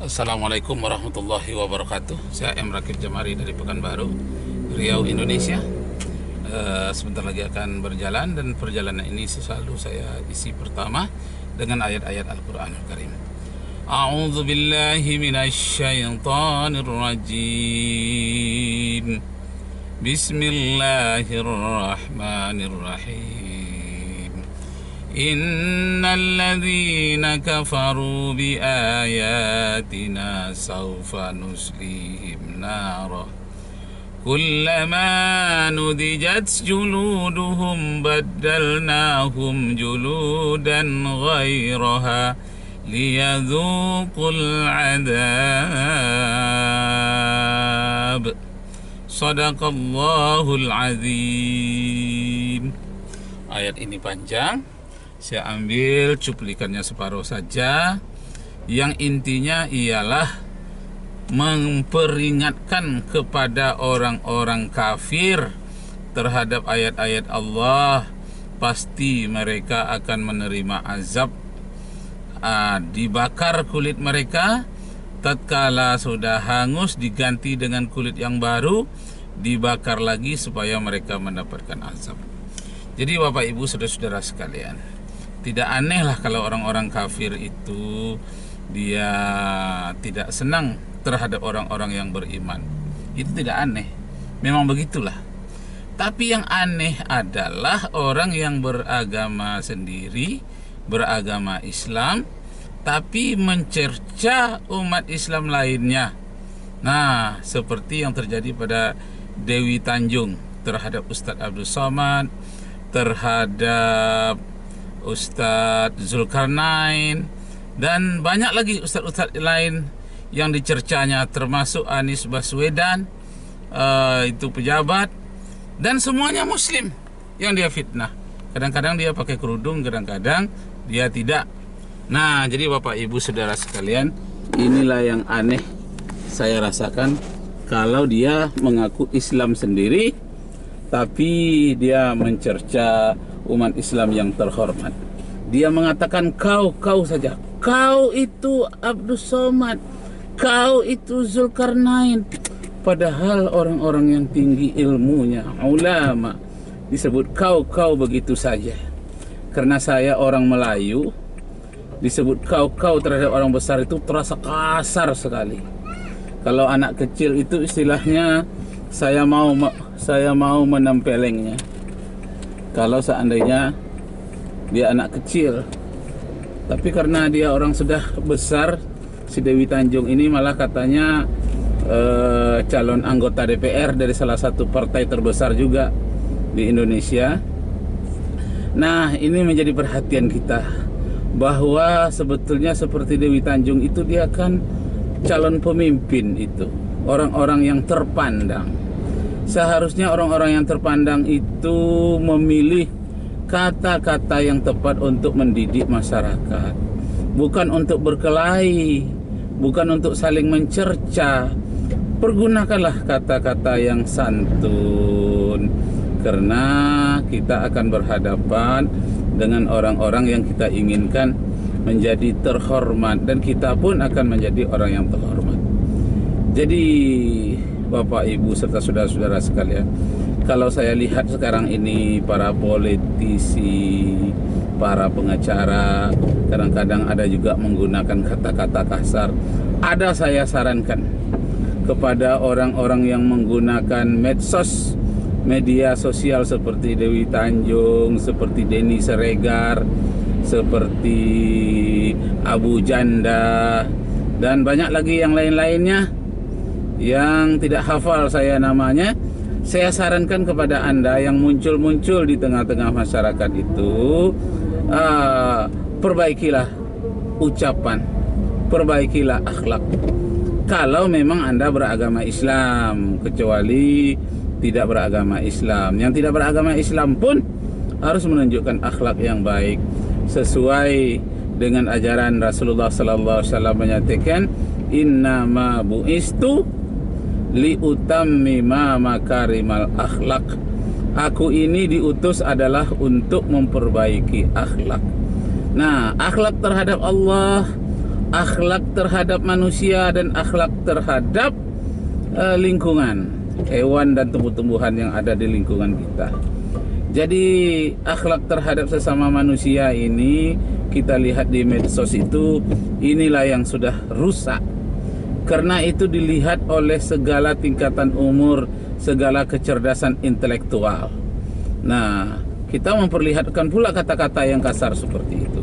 Assalamualaikum warahmatullahi wabarakatuh. Saya M. Rakib Jamari dari Pekanbaru, Riau, Indonesia. Sebentar lagi akan berjalan, dan perjalanan ini selalu saya isi pertama dengan ayat-ayat Al-Quranul Karim. A'udzu billahi minasyaitonir rajim. Bismillahirrahmanirrahim. Innal ladzina kafaru bi ayatina sawfa nuslihim nara kullama nudijat juluduhum baddalnahum juludan ghairaha liyadzuqul adab. Shadaqallahul azim. Ayat ini panjang, saya ambil cuplikannya separuh saja. Yang intinya ialah memperingatkan kepada orang-orang kafir terhadap ayat-ayat Allah. Pasti mereka akan menerima azab. Dibakar kulit mereka, tatkala sudah hangus diganti dengan kulit yang baru, dibakar lagi supaya mereka mendapatkan azab. Jadi Bapak Ibu saudara-saudara sekalian, tidak aneh lah kalau orang-orang kafir itu dia tidak senang terhadap orang-orang yang beriman. Itu tidak aneh, memang begitulah. Tapi yang aneh adalah orang yang beragama sendiri, beragama Islam, tapi mencerca umat Islam lainnya. Nah, seperti yang terjadi pada Dewi Tanjung terhadap Ustadz Abdul Somad, terhadap Ustadz Zulkarnain, dan banyak lagi ustadz-ustadz lain yang dicercanya, termasuk Anies Baswedan, itu pejabat, dan semuanya muslim yang dia fitnah. Kadang-kadang dia pakai kerudung, kadang-kadang dia tidak. Nah, jadi Bapak Ibu saudara sekalian, inilah yang aneh saya rasakan kalau dia mengaku Islam sendiri, tapi dia mencerca umat Islam yang terhormat. Dia mengatakan kau saja, kau itu Abdul Somad, kau itu Zulkarnain. Padahal orang-orang yang tinggi ilmunya, ulama, disebut kau begitu saja. Karena saya orang Melayu, disebut kau terhadap orang besar itu terasa kasar sekali. Kalau anak kecil itu istilahnya saya mau menempelengnya. Kalau seandainya dia anak kecil, tapi karena dia orang sudah besar, si Dewi Tanjung ini malah katanya calon anggota DPR dari salah satu partai terbesar juga di Indonesia. Nah, ini menjadi perhatian kita bahwa sebetulnya seperti Dewi Tanjung itu dia kan calon pemimpin, itu orang-orang yang terpandang. Seharusnya orang-orang yang terpandang itu memilih kata-kata yang tepat untuk mendidik masyarakat, bukan untuk berkelahi, bukan untuk saling mencerca. Pergunakanlah kata-kata yang santun, karena kita akan berhadapan dengan orang-orang yang kita inginkan menjadi terhormat, dan kita pun akan menjadi orang yang terhormat. Jadi Bapak Ibu serta saudara-saudara sekalian, kalau saya lihat sekarang ini para politisi, para pengacara, kadang-kadang ada juga menggunakan kata-kata kasar. Ada saya sarankan kepada orang-orang yang menggunakan medsos, media sosial seperti Dewi Tanjung, seperti Denny Siregar, seperti Abu Janda, dan banyak lagi yang lain-lainnya yang tidak hafal saya namanya. Saya sarankan kepada Anda yang muncul-muncul di tengah-tengah masyarakat itu, perbaikilah ucapan, perbaikilah akhlak. Kalau memang Anda beragama Islam, kecuali tidak beragama Islam. Yang tidak beragama Islam pun harus menunjukkan akhlak yang baik sesuai dengan ajaran Rasulullah sallallahu alaihi wasallam menyatakan, innama bu'istu liutammima makarimal akhlak. Aku ini diutus adalah untuk memperbaiki akhlak. Nah, akhlak terhadap Allah, akhlak terhadap manusia dan akhlak terhadap lingkungan, hewan dan tumbuh-tumbuhan yang ada di lingkungan kita. Jadi akhlak terhadap sesama manusia ini kita lihat di medsos itu, inilah yang sudah rusak. Karena itu dilihat oleh segala tingkatan umur, segala kecerdasan intelektual. Nah, kita memperlihatkan pula kata-kata yang kasar seperti itu.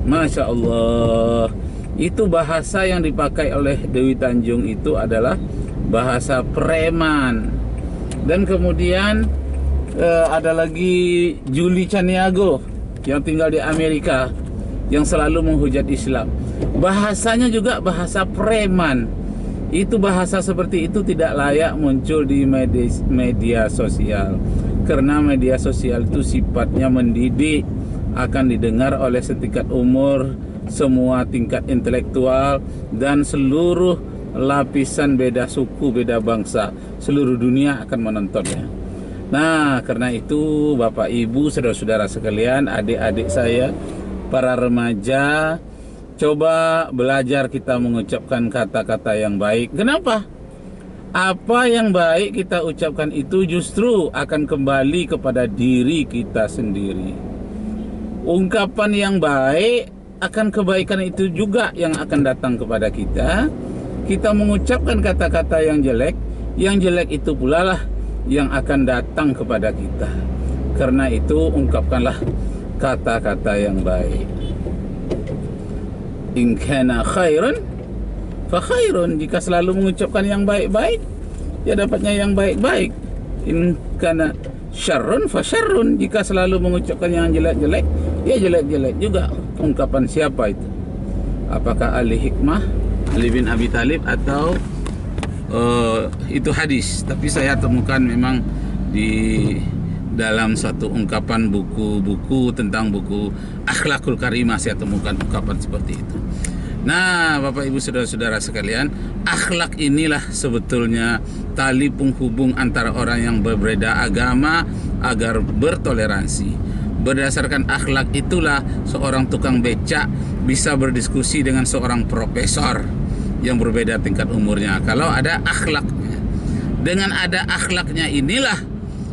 Masya Allah, itu bahasa yang dipakai oleh Dewi Tanjung itu adalah bahasa preman. Dan kemudian ada lagi Juli Caniago yang tinggal di Amerika, yang selalu menghujat Islam. Bahasanya juga bahasa preman. Itu bahasa seperti itu tidak layak muncul di media sosial. Karena media sosial itu sifatnya mendidik, akan didengar oleh setingkat umur, semua tingkat intelektual, dan seluruh lapisan beda suku, beda bangsa. Seluruh dunia akan menontonnya. Nah, karena itu Bapak Ibu, saudara-saudara sekalian, adik-adik saya, para remaja, coba belajar kita mengucapkan kata-kata yang baik. Kenapa? Apa yang baik kita ucapkan itu justru akan kembali kepada diri kita sendiri. Ungkapan yang baik akan kebaikan itu juga yang akan datang kepada kita. Kita mengucapkan kata-kata yang jelek itu pula lah yang akan datang kepada kita. Karena itu ungkapkanlah kata-kata yang baik. In kana khairun fa khairun, jika selalu mengucapkan yang baik-baik, ya dapatnya yang baik-baik. In kana syarrun fa syarrun, jika selalu mengucapkan yang jelek-jelek, ya jelek-jelek juga. Ungkapan siapa itu? Apakah ahli hikmah, Ali bin Abi Thalib, atau itu hadis? Tapi saya temukan memang di dalam satu ungkapan buku tentang buku Akhlakul Karimah, saya temukan ungkapan seperti itu. Nah, Bapak Ibu saudara-saudara sekalian, akhlak inilah sebetulnya tali penghubung antara orang yang berbeda agama agar bertoleransi. Berdasarkan akhlak itulah seorang tukang becak bisa berdiskusi dengan seorang profesor yang berbeda tingkat umurnya, kalau ada akhlaknya. Dengan ada akhlaknya inilah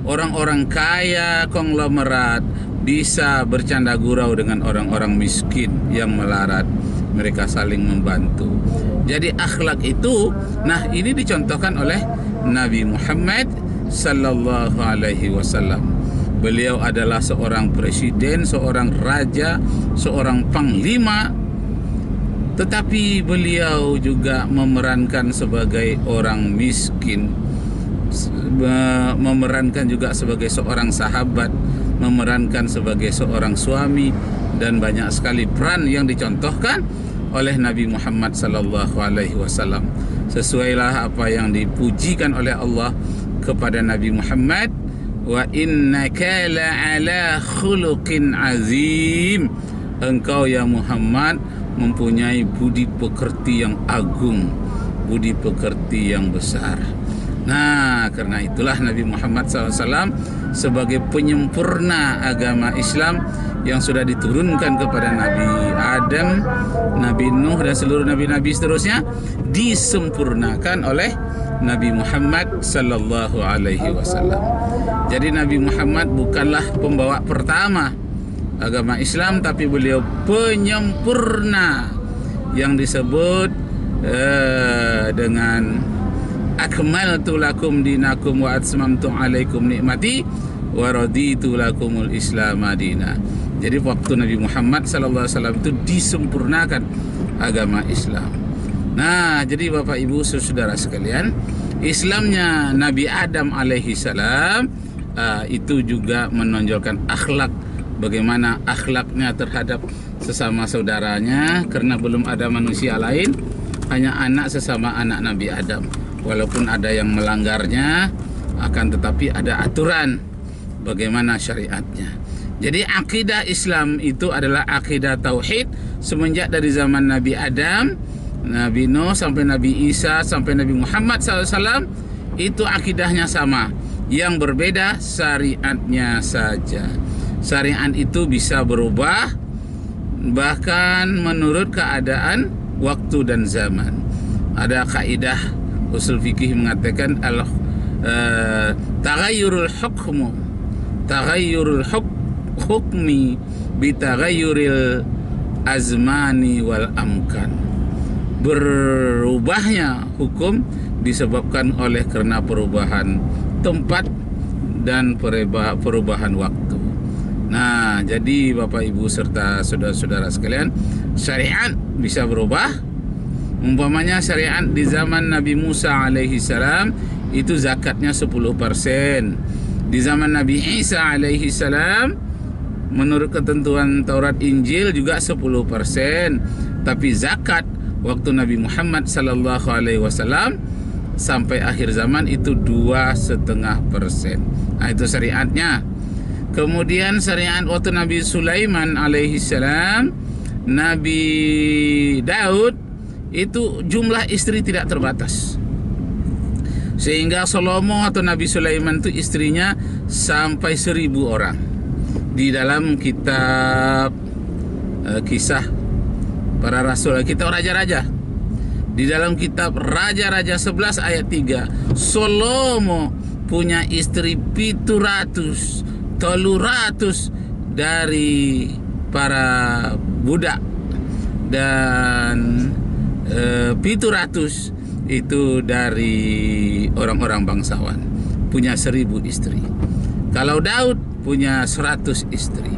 orang-orang kaya konglomerat bisa bercanda gurau dengan orang-orang miskin yang melarat. Mereka saling membantu. Jadi akhlak itu, nah ini dicontohkan oleh Nabi Muhammad sallallahu alaihi wasallam. Beliau adalah seorang presiden, seorang raja, seorang panglima, tetapi beliau juga memerankan sebagai orang miskin, memerankan juga sebagai seorang sahabat, memerankan sebagai seorang suami, dan banyak sekali peran yang dicontohkan oleh Nabi Muhammad sallallahu alaihi wasallam. Sesuailah apa yang dipujikan oleh Allah kepada Nabi Muhammad, wa innaka la'ala khuluqin azim. Engkau ya Muhammad mempunyai budi pekerti yang agung, budi pekerti yang besar. Nah, karena itulah Nabi Muhammad SAW sebagai penyempurna agama Islam yang sudah diturunkan kepada Nabi Adam, Nabi Nuh, dan seluruh nabi-nabi seterusnya, disempurnakan oleh Nabi Muhammad sallallahu alaihi wasallam. Jadi Nabi Muhammad bukanlah pembawa pertama agama Islam, tapi beliau penyempurna yang disebut dengan akmaltu lakum dinakum wa atmamtu alaikum nikmati wa raditu lakumul Islam madina. Jadi waktu Nabi Muhammad sallallahu alaihi wasallam itu disempurnakan agama Islam. Nah, jadi Bapak Ibu saudara sekalian, Islamnya Nabi Adam alaihi salam itu juga menonjolkan akhlak, bagaimana akhlaknya terhadap sesama saudaranya, karena belum ada manusia lain, hanya anak sesama anak Nabi Adam. Walaupun ada yang melanggarnya, akan tetapi ada aturan bagaimana syariatnya. Jadi akidah Islam itu adalah akidah tauhid semenjak dari zaman Nabi Adam, Nabi Nuh, sampai Nabi Isa, sampai Nabi Muhammad SAW. Itu akidahnya sama. Yang berbeda syariatnya saja. Syariat itu bisa berubah, bahkan menurut keadaan waktu dan zaman. Ada kaidah usul fikih mengatakan taghayyurul hukmi bitaghayyuril azmani wal amkan. Berubahnya hukum disebabkan oleh karena perubahan tempat dan perubahan waktu. Nah, jadi Bapak Ibu serta saudara-saudara sekalian, syariat bisa berubah. Umpamanya syariat di zaman Nabi Musa alaihi salam itu zakatnya 10%. Di zaman Nabi Isa alaihi salam menurut ketentuan Taurat Injil juga 10%. Tapi zakat waktu Nabi Muhammad sallallahu alaihi wasallam sampai akhir zaman itu 2,5%. Nah, itu syariatnya. Kemudian syariat waktu Nabi Sulaiman alaihi salam, Nabi Daud itu jumlah istri tidak terbatas. Sehingga Salomo atau Nabi Sulaiman itu istrinya sampai 1.000 orang. Di dalam kitab kisah para rasul, kitab raja-raja. Di dalam kitab Raja-Raja 11 ayat 3, Salomo punya istri 700 dari para budak, dan 700 itu dari orang-orang bangsawan. Punya 1.000 istri. Kalau Daud punya 100 istri.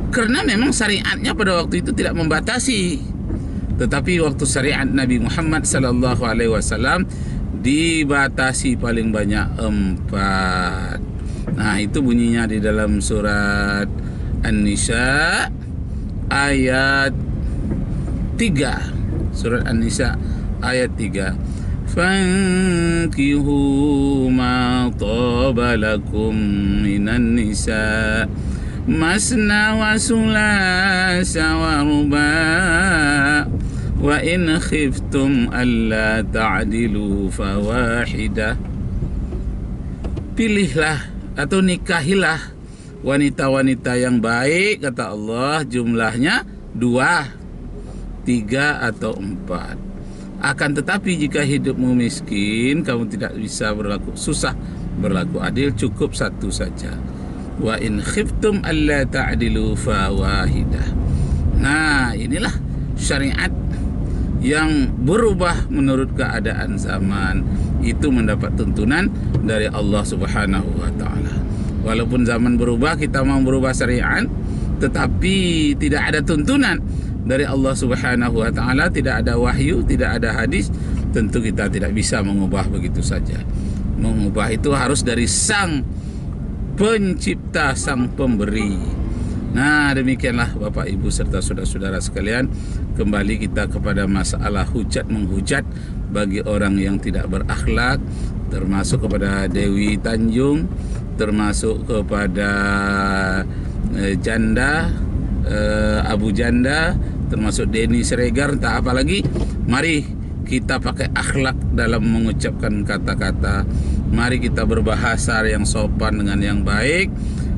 Karena memang syariatnya pada waktu itu tidak membatasi. Tetapi waktu syariat Nabi Muhammad sallallahu alaihi wasallam dibatasi paling banyak 4. Nah, itu bunyinya di dalam surat An-Nisa ayat 3. Surat An-Nisa ayat 3. Fankihu ma taba lakum minan nisa masna wa sulasa wa ruba' wa in khiftum alla ta'dilu fawahidah. Pilihlah atau nikahilah wanita-wanita yang baik, kata Allah, jumlahnya 2, 3 atau 4. Akan tetapi jika hidupmu miskin, kamu tidak bisa berlaku susah, berlaku adil, cukup 1 saja. Wa in khiftum alla ta'dilu fawahidah. Nah, inilah syariat yang berubah menurut keadaan zaman. Itu mendapat tuntunan dari Allah Subhanahu wa taala. Walaupun zaman berubah, kita mau berubah syariat, tetapi tidak ada tuntunan dari Allah Subhanahu wa taala, tidak ada wahyu, tidak ada hadis, tentu kita tidak bisa mengubah begitu saja. Mengubah itu harus dari Sang Pencipta, Sang Pemberi. Nah, demikianlah Bapak Ibu serta saudara-saudara sekalian, kembali kita kepada masalah hujat menghujat bagi orang yang tidak berakhlak, termasuk kepada Dewi Tanjung, termasuk kepada janda, Abu Janda, termasuk Denny Siregar, entah apa lagi. Mari kita pakai akhlak dalam mengucapkan kata-kata. Mari kita berbahasa yang sopan dengan yang baik,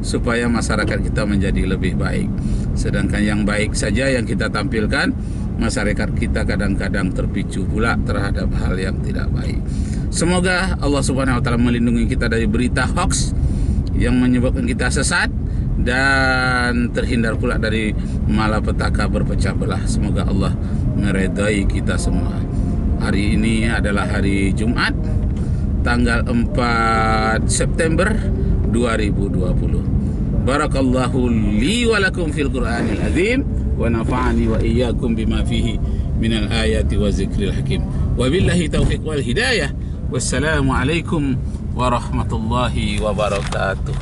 supaya masyarakat kita menjadi lebih baik. Sedangkan yang baik saja yang kita tampilkan, masyarakat kita kadang-kadang terpicu pula terhadap hal yang tidak baik. Semoga Allah Subhanahu wa taala melindungi kita dari berita hoax yang menyebabkan kita sesat, dan terhindar pula dari malapetaka berpecah belah. Semoga Allah meridai kita semua. Hari ini adalah hari Jumat, tanggal 4 September 2020. Barakallahu li wa lakum fil Qur'anil azim, wa nafa'ani wa iyyakum bima fihi minal ayati wa zikril hakim. Wabillahi taufiq wal hidayah. Wassalamu alaikum warahmatullahi wabarakatuh.